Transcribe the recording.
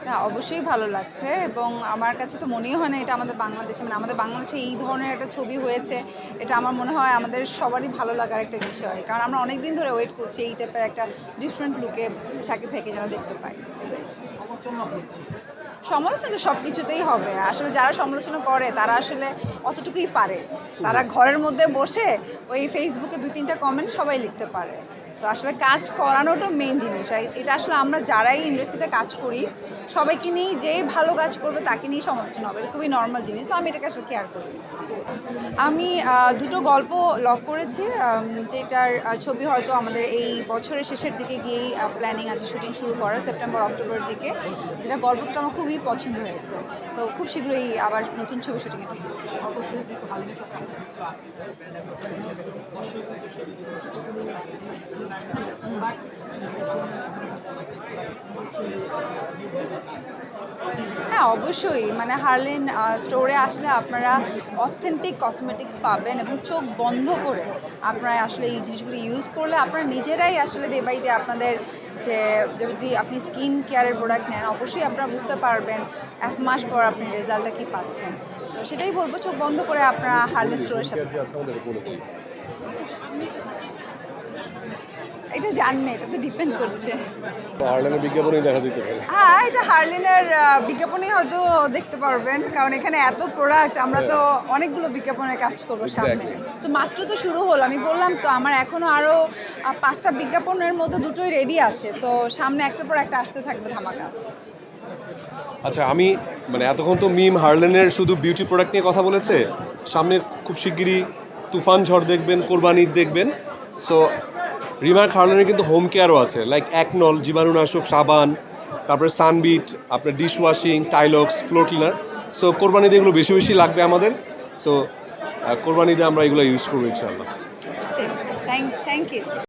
না, অবশ্যই ভালো লাগছে এবং আমার কাছে তো মনেই হয় না এটা আমাদের বাংলাদেশে মানে আমাদের বাংলাদেশে এই ধরনের একটা ছবি হয়েছে। এটা আমার মনে হয় আমাদের সবারই ভালো লাগার একটা বিষয়। কারণ আমরা অনেক দিন ধরে ওয়েট করছি এই টাইপের একটা ডিফারেন্ট লুকে শাকিব ভাইকে যেন দেখতে পাই। সমালোচনা তো সব কিছুতেই হবে। আসলে যারা সমালোচনা করে তারা আসলে অতটুকুই পারে। তারা ঘরের মধ্যে বসে ওই ফেসবুকে ২-৩টা কমেন্ট সবাই লিখতে পারে। তো আসলে কাজ করানোটা মেইন জিনিস। এটা আসলে আমরা যারাই ইন্ডাস্ট্রিতে কাজ করি সবাইকে নিয়েই যে ভালো কাজ করবে তাকে নিয়েই সমালোচনা হবে। এটা খুবই নরমাল জিনিস। তো আমি এটাকে আসলে কেয়ার করি না। আমি দুটো গল্প লক করেছি যেটার ছবি হয়তো আমাদের এই বছরের শেষের দিকে গিয়েই প্ল্যানিং আছে শুটিং শুরু করার সেপ্টেম্বর অক্টোবরের দিকে, যেটা গল্প দুটো আমার খুবই পছন্দ হয়েছে। সো খুব শীঘ্রই আবার নতুন ছবি শুটিংয়ে ঢুকবো। হ্যাঁ, অবশ্যই মানে হার্লিন স্টোরে আসলে আপনারা অথেন্টিক কসমেটিক্স পাবেন এবং চোখ বন্ধ করে আপনারা আসলে এই জিনিসগুলো ইউজ করলে আপনারা নিজেরাই আসলে ডে বাই ডে আপনাদের যে যদি আপনি স্কিন কেয়ারের প্রোডাক্ট নেন অবশ্যই আপনারা বুঝতে পারবেন 1 মাস পর আপনি রেজাল্টটা কী পাচ্ছেন। তো সেটাই বলবো, চোখ বন্ধ করে আপনারা হার্লিন স্টোরের সাথে এটা জানি না, এটা তো ডিপেন্ড করছে। হার্লেনের বিজ্ঞাপনই দেখা যেতে পারে। হ্যাঁ, এটা হার্লিনের বিজ্ঞাপনই হয়তো দেখতে পারবেন, কারণ এখানে এত প্রোডাক্ট আমরা তো অনেকগুলো বিজ্ঞাপনের কাজ করবো সামনে। তো মাত্র তো শুরু হলো, আমি বললাম তো আমার এখনো আরও 5টা বিজ্ঞাপনের মধ্যে দুটোই রেডি আছে। তো সামনে একটার পর একটা আসতে থাকবে ধামাকা। আচ্ছা, আমি মানে এতক্ষণ তো মিম হার্লেনের শুধু বিউটি প্রোডাক্ট নিয়ে কথা বলেছে। সামনে খুব শিগগিরই তুফান ঝড় দেখবেন, কোরবানি ঈদ দেখবেন। সো রিমার্ক হার্লেনের কিন্তু হোম কেয়ারও আছে, লাইক একনল জীবাণুনাশক সাবান, তারপরে সানবিট, আপনার dish washing, Tylox, floor cleaner. So কোরবানিতে এগুলো বেশি বেশি লাগবে আমাদের। সো কোরবানিতে আমরা এগুলো ইউজ করবো ইনশাআল্লাহ। Thank you.